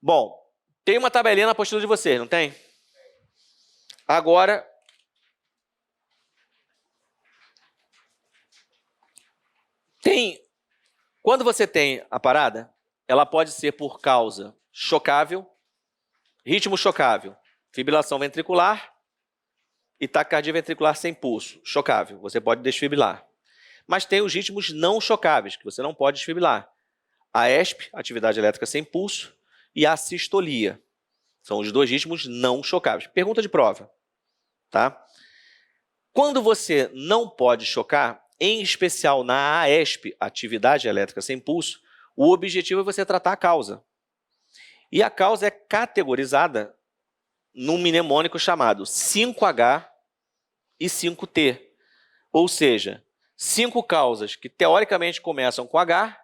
Bom, tem uma tabelinha na apostila de vocês, não tem? Agora, quando você tem a parada, ela pode ser por causa chocável, ritmo chocável, fibrilação ventricular e taquicardia ventricular sem pulso, chocável, você pode desfibrilar. Mas tem os ritmos não chocáveis, que você não pode desfibrilar. A ESP, atividade elétrica sem pulso, e a sistolia. São os dois ritmos não chocáveis. Pergunta de prova. Tá? Quando você não pode chocar, em especial na AESP, atividade elétrica sem pulso, o objetivo é você tratar a causa. E a causa é categorizada num mnemônico chamado 5H e 5T. Ou seja, 5 causas que teoricamente começam com H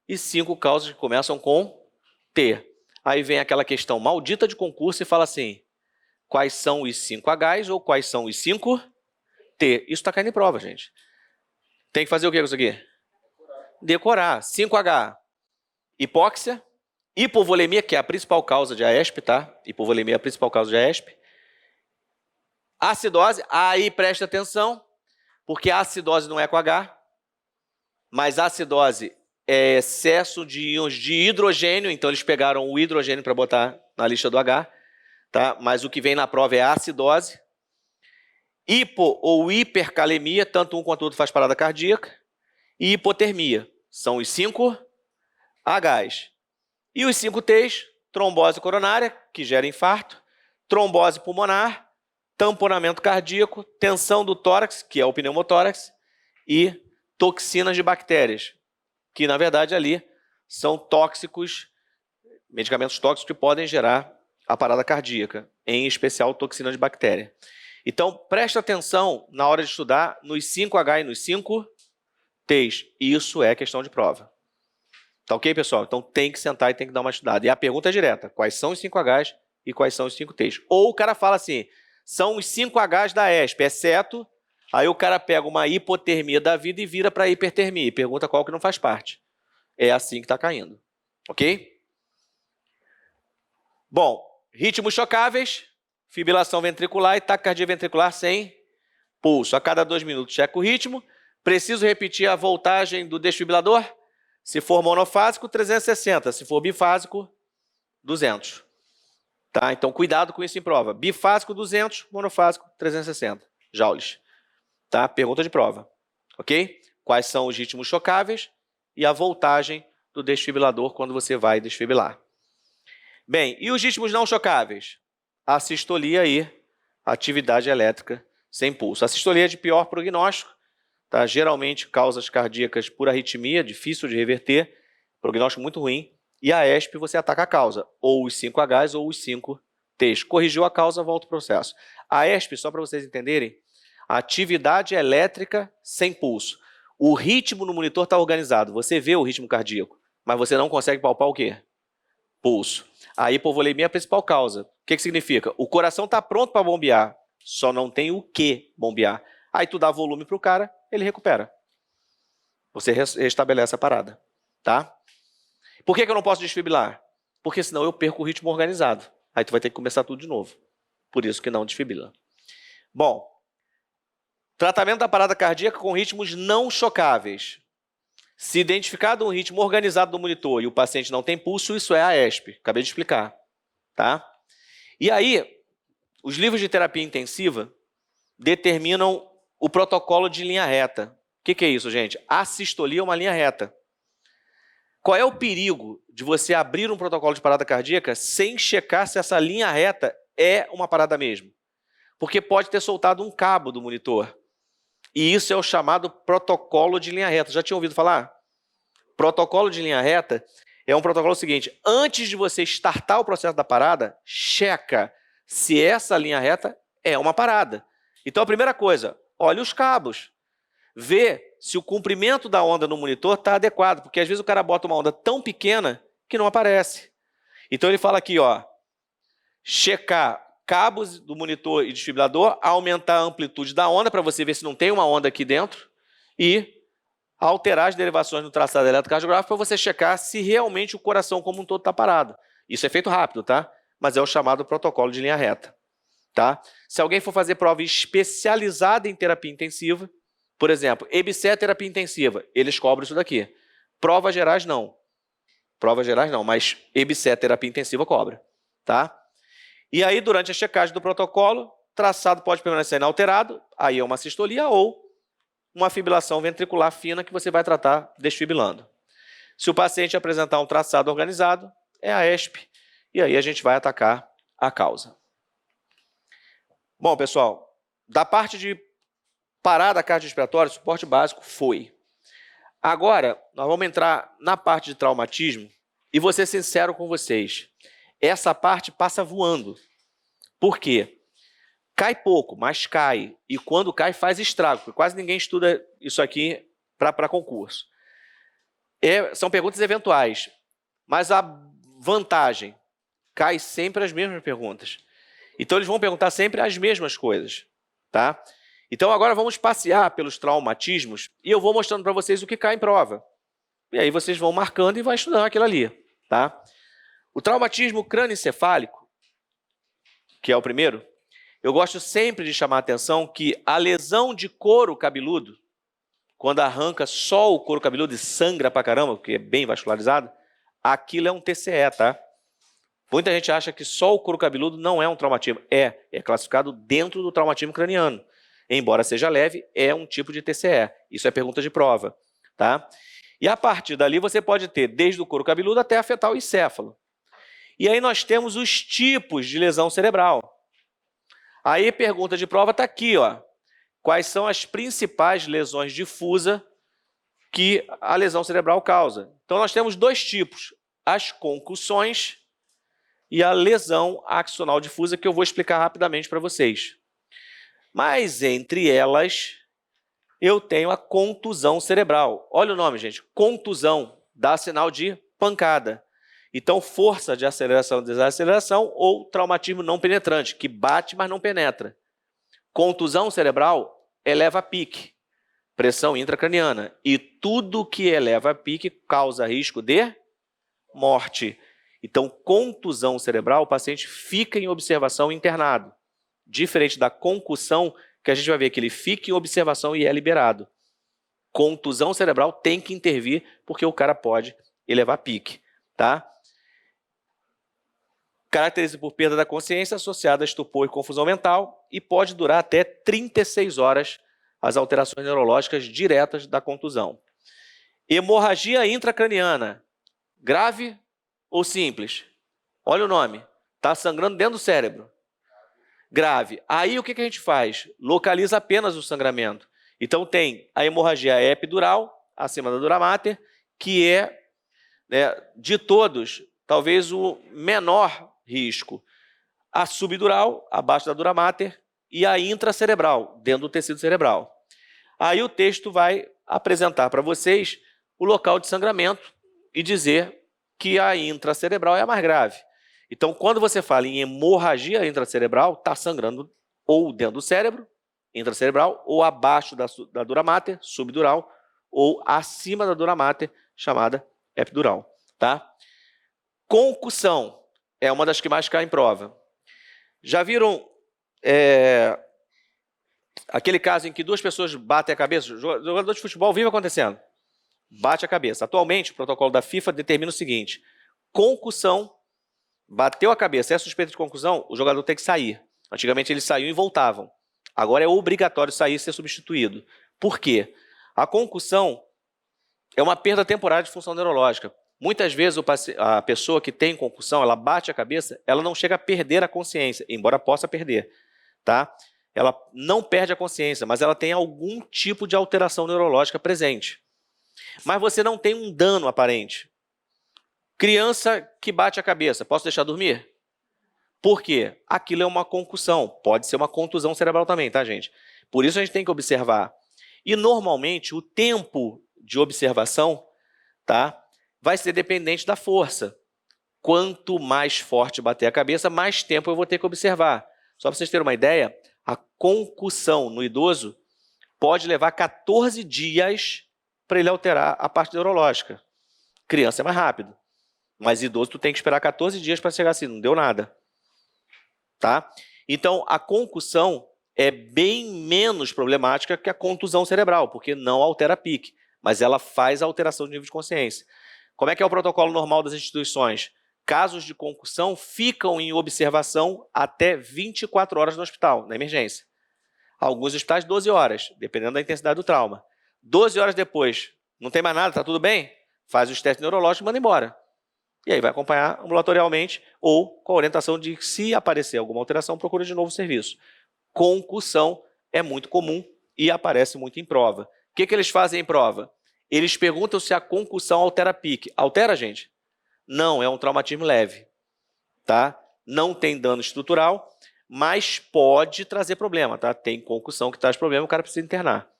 e 5 causas que começam com T. Aí vem aquela questão maldita de concurso e fala assim, quais são os 5 Hs ou quais são os 5 T? Isso está caindo em prova, gente. Tem que fazer o que com isso aqui? Decorar. 5H, hipóxia, hipovolemia, que é a principal causa de AESP, tá? Hipovolemia é a principal causa de AESP. Acidose, aí presta atenção, porque a acidose não é com H, mas a acidose é excesso de íons de hidrogênio, então eles pegaram o hidrogênio para botar na lista do H, tá? Mas o que vem na prova é a acidose. Hipo ou hipercalemia, tanto um quanto o outro faz parada cardíaca. E hipotermia, são os 5 Hs. E os 5 Ts, trombose coronária, que gera infarto, trombose pulmonar, tamponamento cardíaco, tensão do tórax, que é o pneumotórax, e toxinas de bactérias, que na verdade ali são tóxicos, medicamentos tóxicos que podem gerar a parada cardíaca, em especial toxina de bactéria. Então, presta atenção na hora de estudar nos 5H e nos 5 T's. Isso é questão de prova. Tá ok, pessoal? Então tem que sentar e tem que dar uma estudada. E a pergunta é direta, quais são os 5Hs e quais são os 5 T's? Ou o cara fala assim, são os 5Hs da ESP, exceto, aí o cara pega uma hipotermia da vida e vira para hipertermia e pergunta qual que não faz parte. É assim que está caindo. Ok? Bom, ritmos chocáveis, fibrilação ventricular e taquicardia ventricular sem pulso. A cada 2 minutos checa o ritmo. Preciso repetir a voltagem do desfibrilador? Se for monofásico, 360. Se for bifásico, 200. Tá? Então, cuidado com isso em prova. Bifásico, 200. Monofásico, 360 joules. Tá? Pergunta de prova. Ok? Quais são os ritmos chocáveis e a voltagem do desfibrilador quando você vai desfibrilar. Bem, e os ritmos não chocáveis? A sistolia e a atividade elétrica sem pulso. A sistolia é de pior prognóstico, tá? Geralmente causas cardíacas por arritmia, difícil de reverter, prognóstico muito ruim. E a ESP você ataca a causa, ou os 5Hs ou os 5 T's. Corrigiu a causa, volta o processo. A ESP, só para vocês entenderem, a atividade elétrica sem pulso. O ritmo no monitor está organizado, você vê o ritmo cardíaco, mas você não consegue palpar o quê? Pulso. A hipovolemia é a principal causa. O que significa? O coração está pronto para bombear, só não tem o que bombear. Aí tu dá volume para o cara, ele recupera. Você restabelece a parada. Tá? Por que eu não posso desfibrilar? Porque senão eu perco o ritmo organizado. Aí tu vai ter que começar tudo de novo. Por isso que não desfibrila. Bom, tratamento da parada cardíaca com ritmos não chocáveis. Se identificado um ritmo organizado do monitor e o paciente não tem pulso, isso é a ESP. Acabei de explicar. Tá? E aí, os livros de terapia intensiva determinam o protocolo de linha reta. O que é isso, gente? A sistolia é uma linha reta. Qual é o perigo de você abrir um protocolo de parada cardíaca sem checar se essa linha reta é uma parada mesmo? Porque pode ter soltado um cabo do monitor. E isso é o chamado protocolo de linha reta. Já tinha ouvido falar? Protocolo de linha reta é um protocolo seguinte. Antes de você startar o processo da parada, checa se essa linha reta é uma parada. Então, a primeira coisa, olha os cabos. Vê se o comprimento da onda no monitor está adequado, porque às vezes o cara bota uma onda tão pequena que não aparece. Então, ele fala aqui, ó, checar cabos do monitor e desfibrilador, aumentar a amplitude da onda para você ver se não tem uma onda aqui dentro e alterar as derivações no traçado eletrocardiográfico para você checar se realmente o coração como um todo está parado. Isso é feito rápido, tá? Mas é o chamado protocolo de linha reta, tá? Se alguém for fazer prova especializada em terapia intensiva, por exemplo, EBC é terapia intensiva, eles cobram isso daqui. Provas gerais, não. Provas gerais, não, mas EBC é terapia intensiva cobra, tá? E aí, durante a checagem do protocolo, traçado pode permanecer inalterado, aí é uma sistolia ou uma fibrilação ventricular fina que você vai tratar desfibrilando. Se o paciente apresentar um traçado organizado, é a ESP, e aí a gente vai atacar a causa. Bom, pessoal, da parte de parada cardiorrespiratória, suporte básico foi. Agora, nós vamos entrar na parte de traumatismo e vou ser sincero com vocês. Essa parte passa voando. Por quê? Cai pouco, mas cai. E quando cai, faz estrago, porque quase ninguém estuda isso aqui para concurso. São perguntas eventuais, mas a vantagem, cai sempre as mesmas perguntas. Então, eles vão perguntar sempre as mesmas coisas, tá? Então, agora vamos passear pelos traumatismos e eu vou mostrando para vocês o que cai em prova. E aí vocês vão marcando e vão estudando aquilo ali, tá? O traumatismo crânioencefálico, que é o primeiro, eu gosto sempre de chamar a atenção que a lesão de couro cabeludo, quando arranca só o couro cabeludo e sangra pra caramba, porque é bem vascularizado, aquilo é um TCE, tá? Muita gente acha que só o couro cabeludo não é um traumatismo. É classificado dentro do traumatismo craniano. Embora seja leve, é um tipo de TCE. Isso é pergunta de prova, tá? E a partir dali você pode ter desde o couro cabeludo até afetar o encéfalo. E aí nós temos os tipos de lesão cerebral. Aí pergunta de prova está aqui, ó. Quais são as principais lesões difusas que a lesão cerebral causa? Então nós temos dois tipos, as concussões e a lesão axonal difusa, que eu vou explicar rapidamente para vocês. Mas entre elas, eu tenho a contusão cerebral. Olha o nome, gente. Contusão dá sinal de pancada. Então, força de aceleração e desaceleração ou traumatismo não penetrante, que bate, mas não penetra. Contusão cerebral eleva a pique, pressão intracraniana. E tudo que eleva a pique causa risco de morte. Então, contusão cerebral, o paciente fica em observação internado. Diferente da concussão, que a gente vai ver que ele fica em observação e é liberado. Contusão cerebral tem que intervir, porque o cara pode elevar pique, tá? Caracteriza por perda da consciência associada a estupor e confusão mental e pode durar até 36 horas as alterações neurológicas diretas da contusão. Hemorragia intracraniana, grave ou simples? Olha o nome, está sangrando dentro do cérebro. Grave. Aí o que a gente faz? Localiza apenas o sangramento. Então tem a hemorragia epidural, acima da dura mater, que é, né, de todos, talvez o menor risco. A subdural, abaixo da dura mater, e a intracerebral, dentro do tecido cerebral. Aí o texto vai apresentar para vocês o local de sangramento e dizer que a intracerebral é a mais grave. Então, quando você fala em hemorragia intracerebral, está sangrando ou dentro do cérebro, intracerebral, ou abaixo da dura mater, subdural, ou acima da dura mater, chamada epidural, tá? Concussão é uma das que mais cai em prova. Já viram aquele caso em que duas pessoas batem a cabeça? Jogador de futebol vive acontecendo. Bate a cabeça. Atualmente, o protocolo da FIFA determina o seguinte: concussão, bateu a cabeça, é suspeita de concussão, o jogador tem que sair. Antigamente eles saíam e voltavam. Agora é obrigatório sair e ser substituído. Por quê? A concussão é uma perda temporária de função neurológica. Muitas vezes a pessoa que tem concussão, ela bate a cabeça, ela não chega a perder a consciência, embora possa perder, tá? Ela não perde a consciência, mas ela tem algum tipo de alteração neurológica presente. Mas você não tem um dano aparente. Criança que bate a cabeça, posso deixar dormir? Por quê? Aquilo é uma concussão, pode ser uma contusão cerebral também, tá, gente? Por isso a gente tem que observar. E, normalmente, o tempo de observação, tá, vai ser dependente da força. Quanto mais forte bater a cabeça, mais tempo eu vou ter que observar. Só para vocês terem uma ideia, a concussão no idoso pode levar 14 dias para ele alterar a parte neurológica. Criança é mais rápido. Mas idoso, tu tem que esperar 14 dias para chegar assim, não deu nada. Tá? Então, a concussão é bem menos problemática que a contusão cerebral, porque não altera a pique, mas ela faz a alteração do nível de consciência. Como é que é o protocolo normal das instituições? Casos de concussão ficam em observação até 24 horas no hospital, na emergência. Alguns hospitais, 12 horas, dependendo da intensidade do trauma. 12 horas depois, não tem mais nada, está tudo bem? Faz os testes neurológicos e manda embora. E aí vai acompanhar ambulatorialmente ou com a orientação de que, se aparecer alguma alteração, procura de novo o serviço. Concussão é muito comum e aparece muito em prova. O que eles fazem em prova? Eles perguntam se a concussão altera a pique. Altera, gente? Não, é um traumatismo leve. Tá? Não tem dano estrutural, mas pode trazer problema. Tá? Tem concussão que traz problema, o cara precisa internar.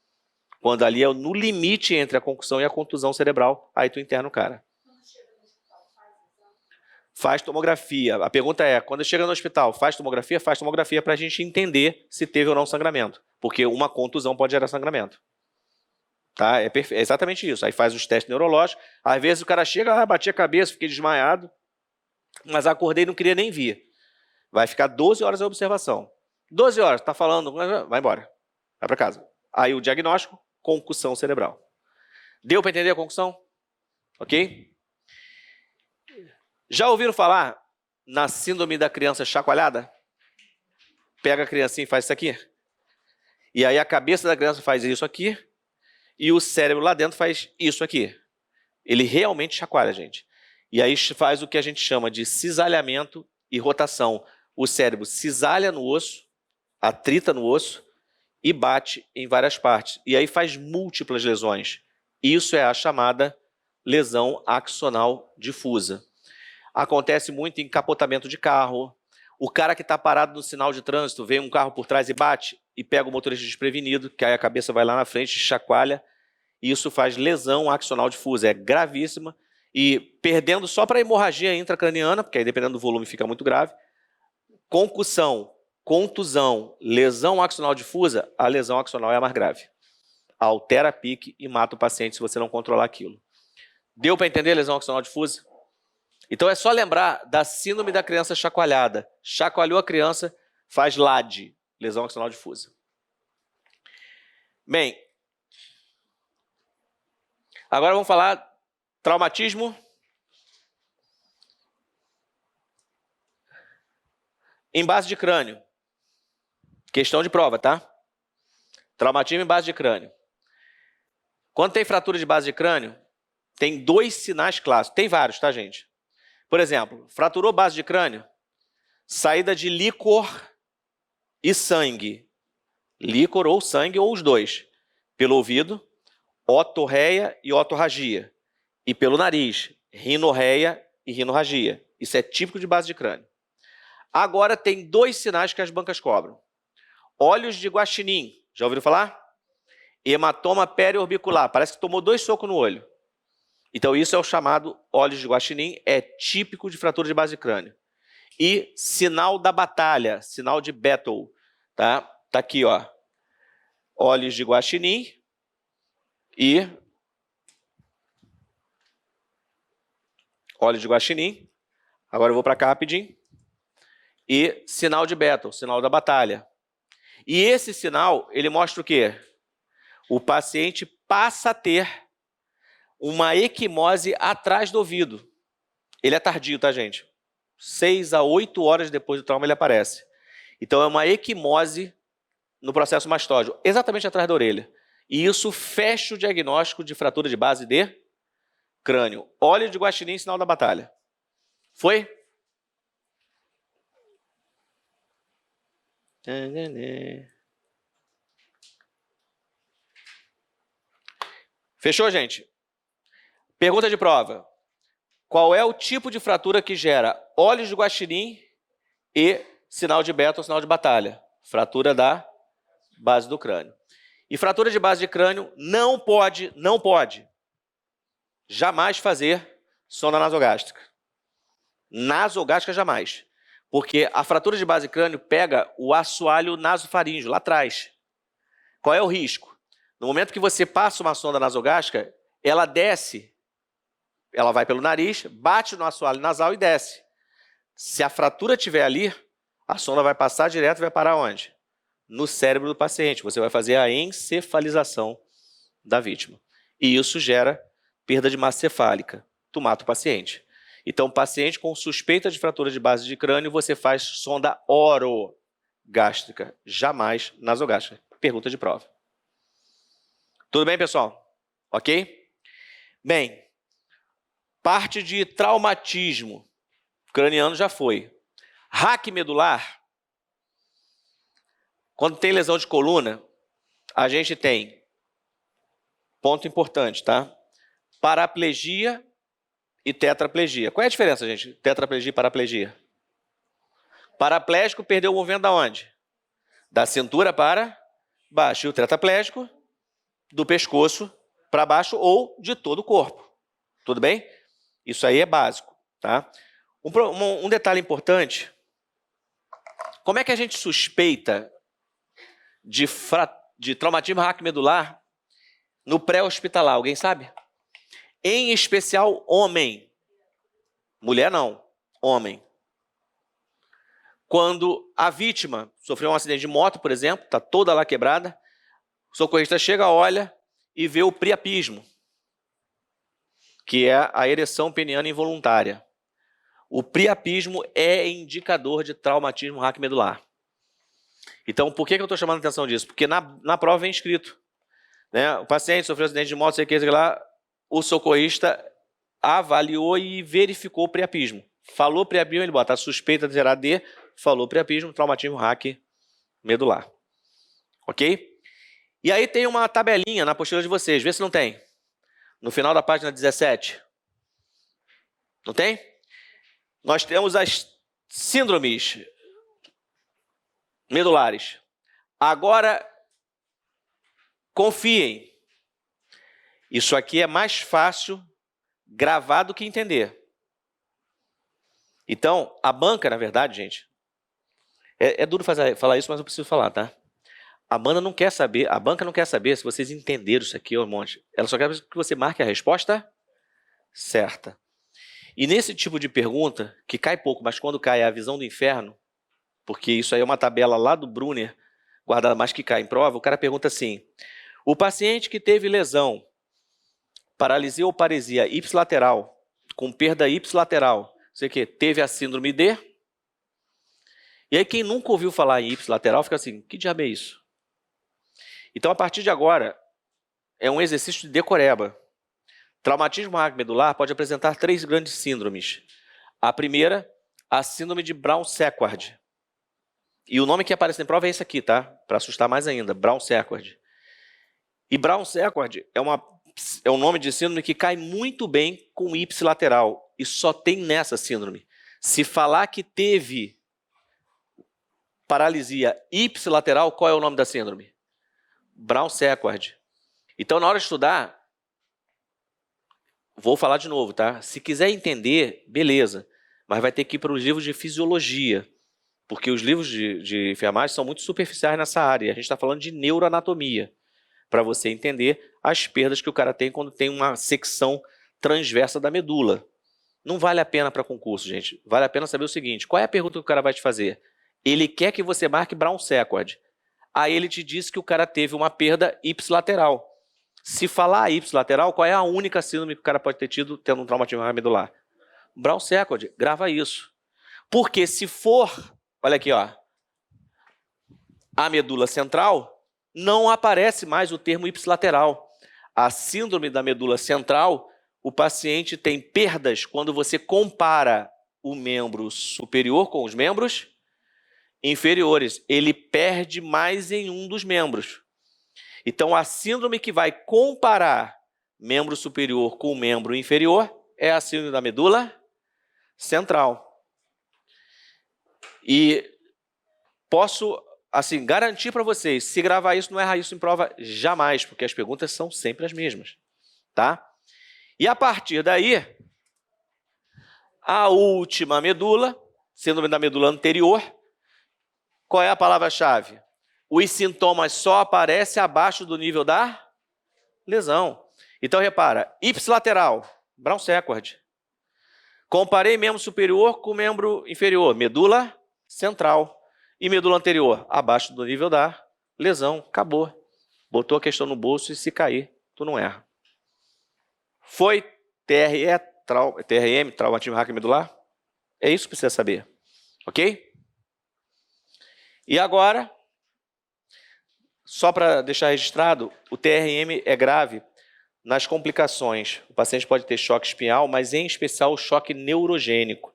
Quando ali é no limite entre a concussão e a contusão cerebral, aí tu interna o cara. Faz tomografia. A pergunta é, quando chega no hospital, faz tomografia? Faz tomografia para a gente entender se teve ou não sangramento. Porque uma contusão pode gerar sangramento. Tá? É exatamente isso. Aí faz os testes neurológicos. Às vezes o cara chega, bati a cabeça, fiquei desmaiado, mas acordei e não queria nem vir. Vai ficar 12 horas de observação. 12 horas, tá falando, vai embora. Vai para casa. Aí o diagnóstico, concussão cerebral. Deu para entender a concussão? Ok? Já ouviram falar na síndrome da criança chacoalhada? Pega a criancinha e faz isso aqui. E aí a cabeça da criança faz isso aqui e o cérebro lá dentro faz isso aqui. Ele realmente chacoalha, gente. E aí faz o que a gente chama de cisalhamento e rotação. O cérebro cisalha no osso, atrita no osso e bate em várias partes. E aí faz múltiplas lesões. Isso é a chamada lesão axonal difusa. Acontece muito em capotamento de carro. O cara que está parado no sinal de trânsito, vem um carro por trás e bate, e pega o motorista desprevenido, que aí a cabeça vai lá na frente, chacoalha, e isso faz lesão axonal difusa. É gravíssima, e perdendo só para hemorragia intracraniana, porque aí dependendo do volume fica muito grave, concussão, contusão, lesão axonal difusa, a lesão axonal é a mais grave. Altera a pique e mata o paciente se você não controlar aquilo. Deu para entender a lesão axonal difusa? Então é só lembrar da síndrome da criança chacoalhada. Chacoalhou a criança, faz LAD, lesão axonal difusa. Bem, agora vamos falar traumatismo em base de crânio. Questão de prova, tá? Traumatismo em base de crânio. Quando tem fratura de base de crânio, tem 2 sinais clássicos. Tem vários, tá, gente? Por exemplo, fraturou base de crânio, saída de líquor e sangue. Líquor ou sangue, ou os dois. Pelo ouvido, otorreia e otorragia. E pelo nariz, rinorreia e rinorragia. Isso é típico de base de crânio. Agora tem 2 sinais que as bancas cobram. Olhos de guaxinim. Já ouviram falar? Hematoma periorbicular. Parece que tomou 2 socos no olho. Então, isso é o chamado olhos de guaxinim, é típico de fratura de base de crânio. E sinal da batalha, sinal de battle, tá? Tá aqui, ó. Olhos de guaxinim e olhos de guaxinim. Agora eu vou para cá rapidinho. E sinal de battle, sinal da batalha. E esse sinal, ele mostra o quê? O paciente passa a ter uma equimose atrás do ouvido. Ele é tardio, tá, gente? 6 a 8 horas depois do trauma ele aparece. Então é uma equimose no processo mastóide, exatamente atrás da orelha. E isso fecha o diagnóstico de fratura de base de crânio. Olho de guaxinim, sinal da batalha. Foi? Fechou, gente? Pergunta de prova. Qual é o tipo de fratura que gera olhos de guaxinim e sinal de beta ou sinal de batalha? Fratura da base do crânio. E fratura de base de crânio não pode jamais fazer sonda nasogástrica. Nasogástrica jamais. Porque a fratura de base de crânio pega o assoalho nasofaríngeo lá atrás. Qual é o risco? No momento que você passa uma sonda nasogástrica, ela desce ela vai pelo nariz, bate no assoalho nasal e desce. Se a fratura estiver ali, a sonda vai passar direto e vai parar onde? No cérebro do paciente. Você vai fazer a encefalização da vítima. E isso gera perda de massa cefálica. Tu mata o paciente. Então, paciente com suspeita de fratura de base de crânio, você faz sonda orogástrica, jamais nasogástrica. Pergunta de prova. Tudo bem, pessoal? Ok? Bem, parte de traumatismo craniano já foi. Raque medular, quando tem lesão de coluna, a gente tem, ponto importante, tá? Paraplegia e tetraplegia. Qual é a diferença, gente? Tetraplegia e paraplegia. Paraplégico perdeu o movimento da onde? Da cintura para baixo. E o tetraplégico, do pescoço para baixo ou de todo o corpo. Tudo bem? Isso aí é básico, tá? Um detalhe importante, como é que a gente suspeita de traumatismo raquimedular no pré-hospitalar? Alguém sabe? Em especial homem. Mulher não, homem. Quando a vítima sofreu um acidente de moto, por exemplo, está toda lá quebrada, o socorrista chega, olha e vê o priapismo, que é a ereção peniana involuntária. O priapismo é indicador de traumatismo raquimedular. Então, por que eu estou chamando a atenção disso? Porque na prova vem escrito, né? O paciente sofreu um acidente de moto, sei que lá, o socorrista avaliou e verificou o priapismo. Falou priapismo, ele bota a suspeita de gerar D, falou priapismo, traumatismo raquimedular. Ok? E aí tem uma tabelinha na apostila de vocês, vê se não tem. No final da página 17. Não tem? Nós temos as síndromes medulares. Agora, confiem. Isso aqui é mais fácil gravar do que entender. Então, a banca, na verdade, gente, é duro falar isso, mas eu preciso falar, tá? A banca não quer saber se vocês entenderam isso aqui ou um monte. Ela só quer que você marque a resposta certa. E nesse tipo de pergunta, que cai pouco, mas quando cai é a visão do inferno, porque isso aí é uma tabela lá do Brunner, guardada mais que cai em prova, o cara pergunta assim, o paciente que teve lesão, paralisia ou paresia ipsilateral, com perda ipsilateral, sei o quê, teve a síndrome D, e aí quem nunca ouviu falar em ipsilateral fica assim, que diabo é isso? Então, a partir de agora, é um exercício de decoreba. Traumatismo raquimedular pode apresentar 3 grandes síndromes. A primeira, a síndrome de Brown-Séquard. E o nome que aparece na prova é esse aqui, tá? Para assustar mais ainda, Brown-Séquard. E Brown-Séquard é um nome de síndrome que cai muito bem com ipsilateral. E só tem nessa síndrome. Se falar que teve paralisia ipsilateral, qual é o nome da síndrome? Brown-Séquard. Então, na hora de estudar, vou falar de novo, tá? Se quiser entender, beleza. Mas vai ter que ir para os livros de fisiologia. Porque os livros de enfermagem são muito superficiais nessa área. A gente está falando de neuroanatomia. Para você entender as perdas que o cara tem quando tem uma secção transversa da medula. Não vale a pena para concurso, gente. Vale a pena saber o seguinte. Qual é a pergunta que o cara vai te fazer? Ele quer que você marque Brown-Séquard. Aí ele te disse que o cara teve uma perda ipsilateral. Se falar ipsilateral, qual é a única síndrome que o cara pode ter tido tendo um traumatismo raquimedular? Brown-Séquard, grava isso. Porque se for, olha aqui, ó, a medula central, não aparece mais o termo ipsilateral. A síndrome da medula central, o paciente tem perdas quando você compara o membro superior com os membros inferiores. Ele perde mais em um dos membros. Então, a síndrome que vai comparar membro superior com membro inferior é a síndrome da medula central. E posso, assim, garantir para vocês, se gravar isso, não errar isso em prova jamais, porque as perguntas são sempre as mesmas, tá? E a partir daí, a última medula, síndrome da medula anterior, qual é a palavra-chave? Os sintomas só aparecem abaixo do nível da lesão. Então, repara, ipsilateral, Brown-Séquard. Comparei membro superior com membro inferior, medula central. E medula anterior, abaixo do nível da lesão, acabou. Botou a questão no bolso e se cair, tu não erra. Foi TRM, traumatismo raquimedular? É isso que precisa saber, ok? E agora, só para deixar registrado, o TRM é grave nas complicações. O paciente pode ter choque espinhal, mas em especial o choque neurogênico,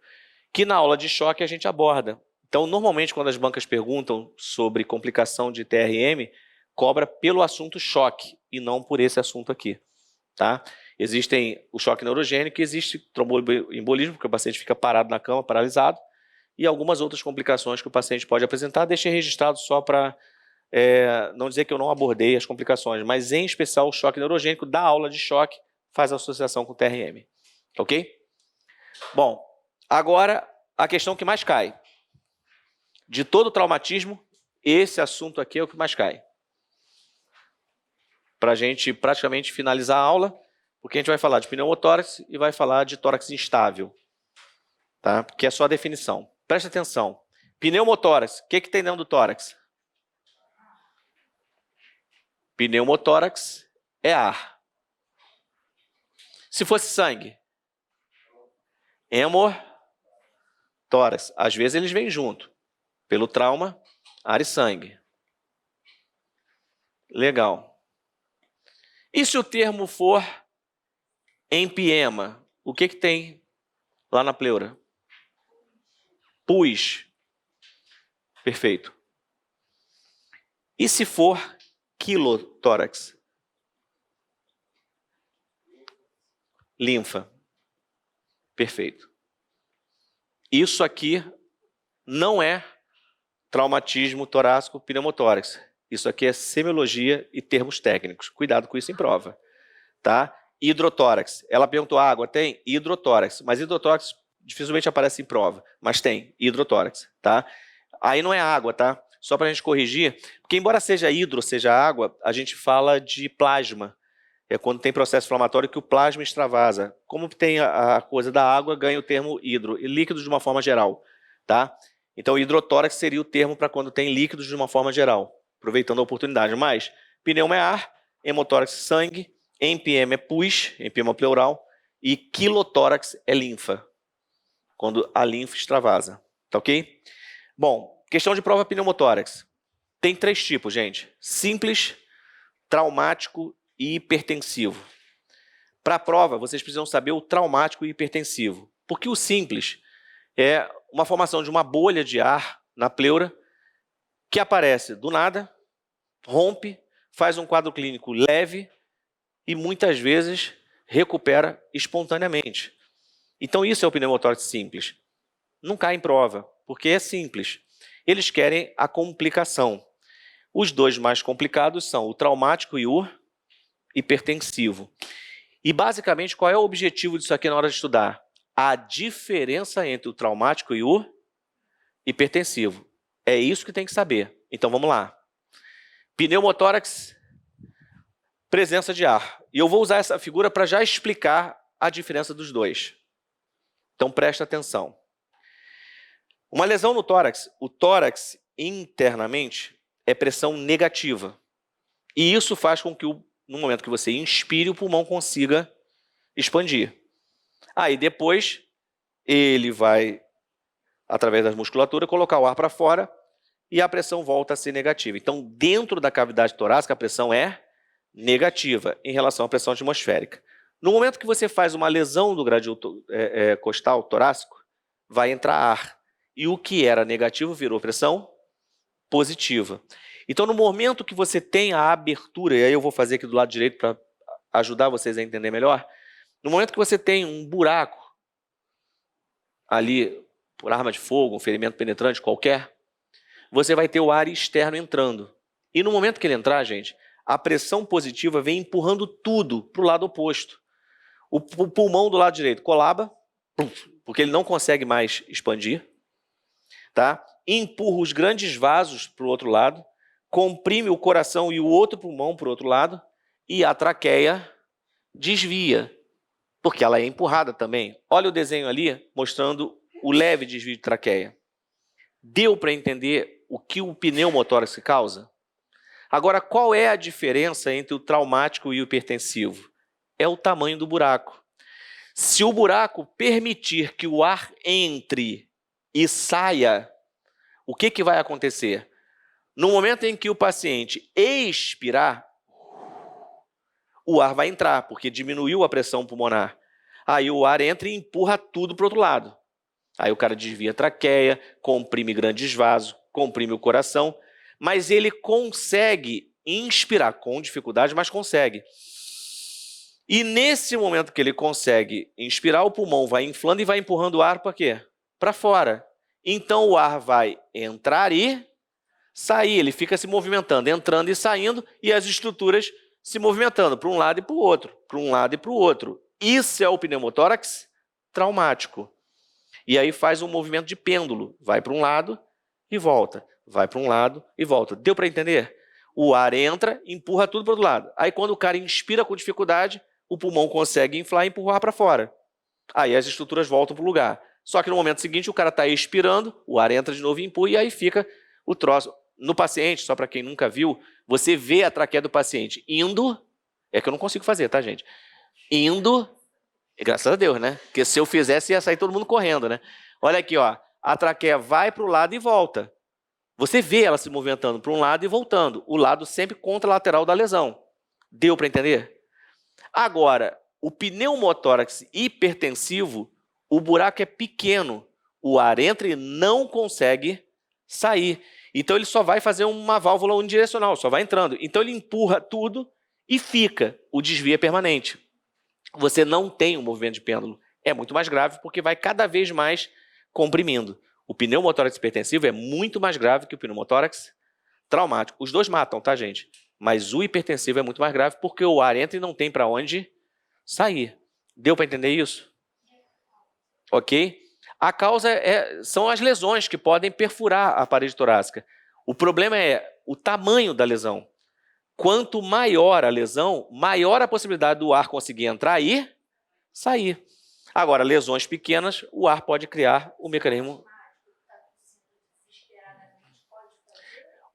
que na aula de choque a gente aborda. Então, normalmente, quando as bancas perguntam sobre complicação de TRM, cobra pelo assunto choque e não por esse assunto aqui, tá? Existem o choque neurogênico, existe tromboembolismo, porque o paciente fica parado na cama, paralisado, e algumas outras complicações que o paciente pode apresentar. Deixei registrado só para não dizer que eu não abordei as complicações, mas em especial o choque neurogênico da aula de choque faz associação com o TRM, ok? Bom, agora a questão que mais cai. De todo o traumatismo, esse assunto aqui é o que mais cai. Para a gente praticamente finalizar a aula, porque a gente vai falar de pneumotórax e vai falar de tórax instável, tá? Que é só a definição. Presta atenção. Pneumotórax, o que tem dentro do tórax? Pneumotórax é ar. Se fosse sangue? Hemotórax. Às vezes eles vêm junto. Pelo trauma, ar e sangue. Legal. E se o termo for empiema, o que tem lá na pleura? Pus. Perfeito. E se for quilotórax? Linfa. Perfeito. Isso aqui não é traumatismo torácico pneumotórax. Isso aqui é semiologia e termos técnicos. Cuidado com isso em prova, tá? Hidrotórax. Ela perguntou, água tem? Hidrotórax. Mas hidrotórax dificilmente aparece em prova, mas tem hidrotórax, tá? Aí não é água, tá? Só para a gente corrigir, porque embora seja hidro, seja água, a gente fala de plasma. É quando tem processo inflamatório que o plasma extravasa. Como tem a coisa da água, ganha o termo hidro, e líquido de uma forma geral, tá? Então, hidrotórax seria o termo para quando tem líquidos de uma forma geral, aproveitando a oportunidade. Mas, pneuma é ar, hemotórax sangue, empiema é pus, empiema pleural, e quilotórax é linfa, quando a linfa extravasa, tá ok? Bom, questão de prova pneumotórax. Tem 3 tipos, gente. Simples, traumático e hipertensivo. Para a prova, vocês precisam saber o traumático e hipertensivo. Porque o simples é uma formação de uma bolha de ar na pleura que aparece do nada, rompe, faz um quadro clínico leve e muitas vezes recupera espontaneamente. Então isso é o pneumotórax simples. Não cai em prova, porque é simples. Eles querem a complicação. Os 2 mais complicados são o traumático e o hipertensivo. E basicamente qual é o objetivo disso aqui na hora de estudar? A diferença entre o traumático e o hipertensivo. É isso que tem que saber. Então, vamos lá. Pneumotórax, presença de ar. E eu vou usar essa figura para já explicar a diferença dos 2. Então, presta atenção. Uma lesão no tórax, o tórax internamente é pressão negativa. E isso faz com que, no momento que você inspire, o pulmão consiga expandir. Aí depois ele vai, através da musculatura, colocar o ar para fora e a pressão volta a ser negativa. Então, dentro da cavidade torácica, a pressão é negativa em relação à pressão atmosférica. No momento que você faz uma lesão do gradil costal torácico, vai entrar ar. E o que era negativo virou pressão positiva. Então, no momento que você tem a abertura, e aí eu vou fazer aqui do lado direito para ajudar vocês a entender melhor, no momento que você tem um buraco ali, por arma de fogo, um ferimento penetrante qualquer, você vai ter o ar externo entrando. E no momento que ele entrar, gente, a pressão positiva vem empurrando tudo para o lado oposto. O pulmão do lado direito colaba, porque ele não consegue mais expandir, tá? Empurra os grandes vasos para o outro lado, comprime o coração e o outro pulmão para o outro lado, e a traqueia desvia. porque ela é empurrada também. Olha o desenho ali, mostrando o leve desvio de traqueia. Deu para entender o que o pneumotórax causa? Agora, qual é a diferença entre o traumático e o hipertensivo? É o tamanho do buraco. Se o buraco permitir que o ar entre e saia, o que vai acontecer? No momento em que o paciente expirar, o ar vai entrar, porque diminuiu a pressão pulmonar. Aí o ar entra e empurra tudo para o outro lado. Aí o cara desvia a traqueia, comprime grandes vasos, comprime o coração, mas ele consegue inspirar com dificuldade, mas consegue. E nesse momento que ele consegue inspirar, o pulmão vai inflando e vai empurrando o ar para quê? Para fora. Então o ar vai entrar e sair, ele fica se movimentando, entrando e saindo, e as estruturas se movimentando para um lado e para o outro, para um lado e para o outro. Isso é o pneumotórax traumático. E aí faz um movimento de pêndulo, vai para um lado e volta, vai para um lado e volta. Deu para entender? O ar entra, empurra tudo para o outro lado. Aí quando o cara inspira com dificuldade, o pulmão consegue inflar e empurrar para fora. Aí as estruturas voltam para o lugar. Só que no momento seguinte o cara está expirando, o ar entra de novo e empurra, e aí fica o troço. No paciente, só para quem nunca viu, você vê a traqueia do paciente indo, é que eu não consigo fazer, tá, gente? Indo, graças a Deus, né? Porque se eu fizesse, ia sair todo mundo correndo, né? Olha aqui, ó, a traqueia vai para o lado e volta. Você vê ela se movimentando para um lado e voltando. O lado sempre contralateral da lesão. Deu para entender? Agora, o pneumotórax hipertensivo, o buraco é pequeno. O ar entra e não consegue sair. Então ele só vai fazer uma válvula unidirecional, só vai entrando. Então ele empurra tudo e fica. O desvio é permanente. Você não tem um movimento de pêndulo. É muito mais grave porque vai cada vez mais comprimindo. O pneumotórax hipertensivo é muito mais grave que o pneumotórax traumático. Os dois matam, tá, gente? Mas o hipertensivo é muito mais grave porque o ar entra e não tem para onde sair. Deu para entender isso? Ok? A causa são as lesões que podem perfurar a parede torácica. O problema é o tamanho da lesão. Quanto maior a lesão, maior a possibilidade do ar conseguir entrar e sair. Agora, lesões pequenas, o ar pode criar o mecanismo.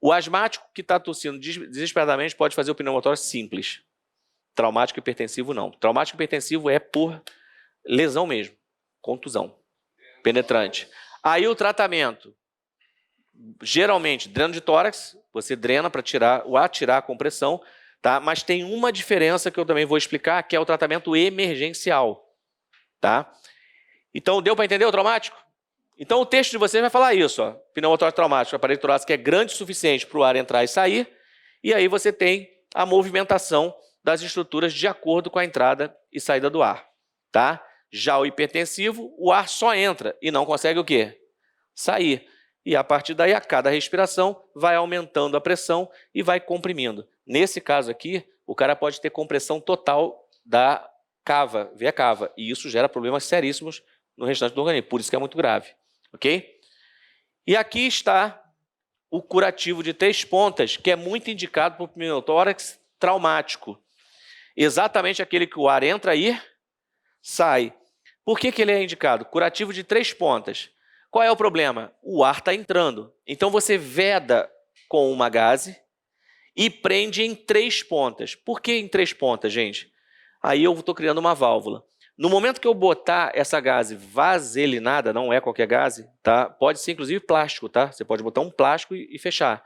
O asmático que está tossindo desesperadamente pode fazer o pneumotórax simples. Traumático e hipertensivo não. Traumático e hipertensivo é por lesão mesmo, contusão penetrante. Aí o tratamento, geralmente, dreno de tórax, você drena para tirar o ar, tirar a compressão, tá? Mas tem uma diferença que eu também vou explicar, que é o tratamento emergencial, tá? Então, deu para entender o traumático? Então, o texto de vocês vai falar isso, ó. Pneumotórax traumático, a parede torácica é grande o suficiente para o ar entrar e sair, e aí você tem a movimentação das estruturas de acordo com a entrada e saída do ar, tá? Já o hipertensivo, o ar só entra e não consegue o quê? Sair. E a partir daí, a cada respiração, vai aumentando a pressão e vai comprimindo. Nesse caso aqui, o cara pode ter compressão total da cava, veia cava, e isso gera problemas seríssimos no restante do organismo, por isso que é muito grave, ok? E aqui está o curativo de 3 pontas, que é muito indicado para o pneumotórax traumático. Exatamente aquele que o ar entra e sai. Por que ele é indicado? Curativo de 3 pontas. Qual é o problema? O ar está entrando. Então você veda com uma gaze e prende em 3 pontas. Por que em 3 pontas, gente? Aí eu estou criando uma válvula. No momento que eu botar essa gaze vaselinada, não é qualquer gaze, tá? Pode ser inclusive plástico, tá? Você pode botar um plástico e fechar.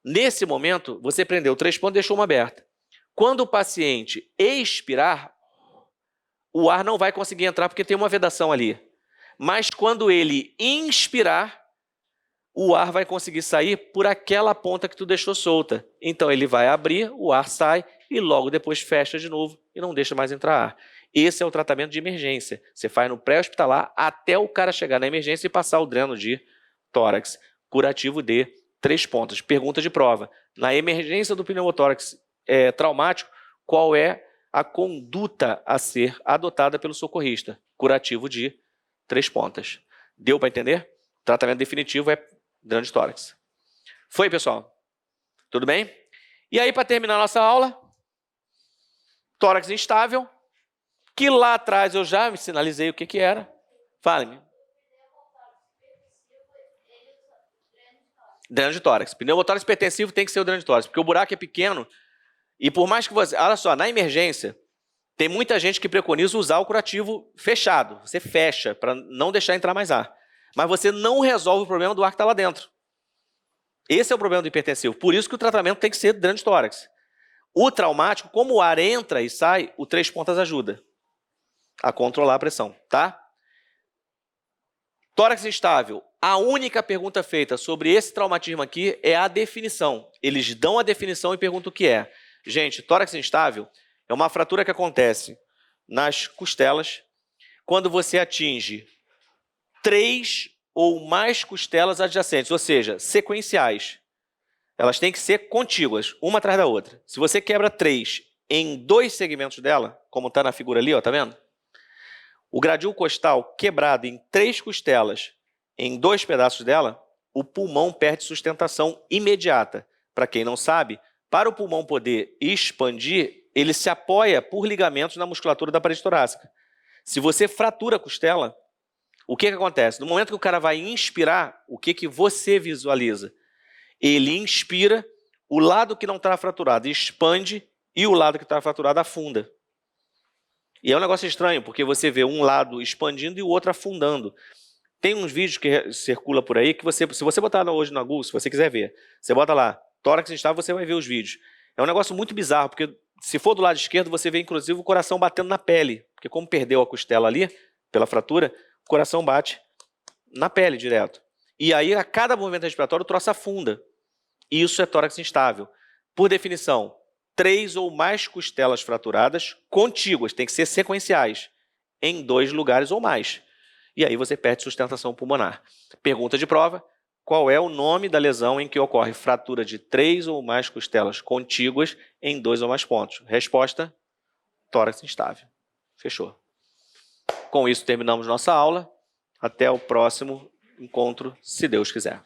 Nesse momento, você prendeu 3 pontas e deixou uma aberta. Quando o paciente expirar, o ar não vai conseguir entrar porque tem uma vedação ali. Mas quando ele inspirar, o ar vai conseguir sair por aquela ponta que tu deixou solta. Então ele vai abrir, o ar sai e logo depois fecha de novo e não deixa mais entrar ar. Esse é o tratamento de emergência. Você faz no pré-hospitalar até o cara chegar na emergência e passar o dreno de tórax. Curativo de 3 pontas. Pergunta de prova. Na emergência do pneumotórax traumático, qual é a conduta a ser adotada pelo socorrista? Curativo de 3 pontas. Deu para entender? O tratamento definitivo é dreno de tórax. Foi, pessoal? Tudo bem? E aí, para terminar nossa aula, tórax instável. que lá atrás eu já me sinalizei o que era. Fale-me. Dreno de tórax. Pneumotórax hipertensivo tem que ser o dreno de tórax, porque o buraco é pequeno e por mais que você... Olha só, na emergência, tem muita gente que preconiza usar o curativo fechado. Você fecha para não deixar entrar mais ar. Mas você não resolve o problema do ar que está lá dentro. Esse é o problema do hipertensivo. Por isso que o tratamento tem que ser dreno de tórax. O traumático, como o ar entra e sai, o 3 pontas ajuda a controlar a pressão, tá? Tórax instável. A única pergunta feita sobre esse traumatismo aqui é a definição. Eles dão a definição e perguntam o que é. Gente, tórax instável é uma fratura que acontece nas costelas quando você atinge 3 ou mais costelas adjacentes, ou seja, sequenciais. Elas têm que ser contíguas, uma atrás da outra. Se você quebra 3 em 2 segmentos dela, como está na figura ali, ó, tá vendo? O gradil costal quebrado em 3 costelas, em 2 pedaços dela, o pulmão perde sustentação imediata. Para quem não sabe, para o pulmão poder expandir, ele se apoia por ligamentos na musculatura da parede torácica. Se você fratura a costela, o que acontece? No momento que o cara vai inspirar, o que você visualiza? Ele inspira, o lado que não está fraturado expande e o lado que está fraturado afunda. E é um negócio estranho, porque você vê um lado expandindo e o outro afundando. Tem uns vídeos que circula por aí que você, se você botar hoje no Google, se você quiser ver, você bota lá, tórax instável, você vai ver os vídeos. É um negócio muito bizarro, porque se for do lado esquerdo, você vê inclusive o coração batendo na pele, porque como perdeu a costela ali, pela fratura, o coração bate na pele direto. E aí, a cada movimento respiratório, o troço afunda. Isso é tórax instável. Por definição, 3 ou mais costelas fraturadas contíguas, tem que ser sequenciais, em 2 lugares ou mais. E aí você perde sustentação pulmonar. Pergunta de prova: qual é o nome da lesão em que ocorre fratura de 3 ou mais costelas contíguas em 2 ou mais pontos? Resposta: tórax instável. Fechou. Com isso terminamos nossa aula. Até o próximo encontro, se Deus quiser.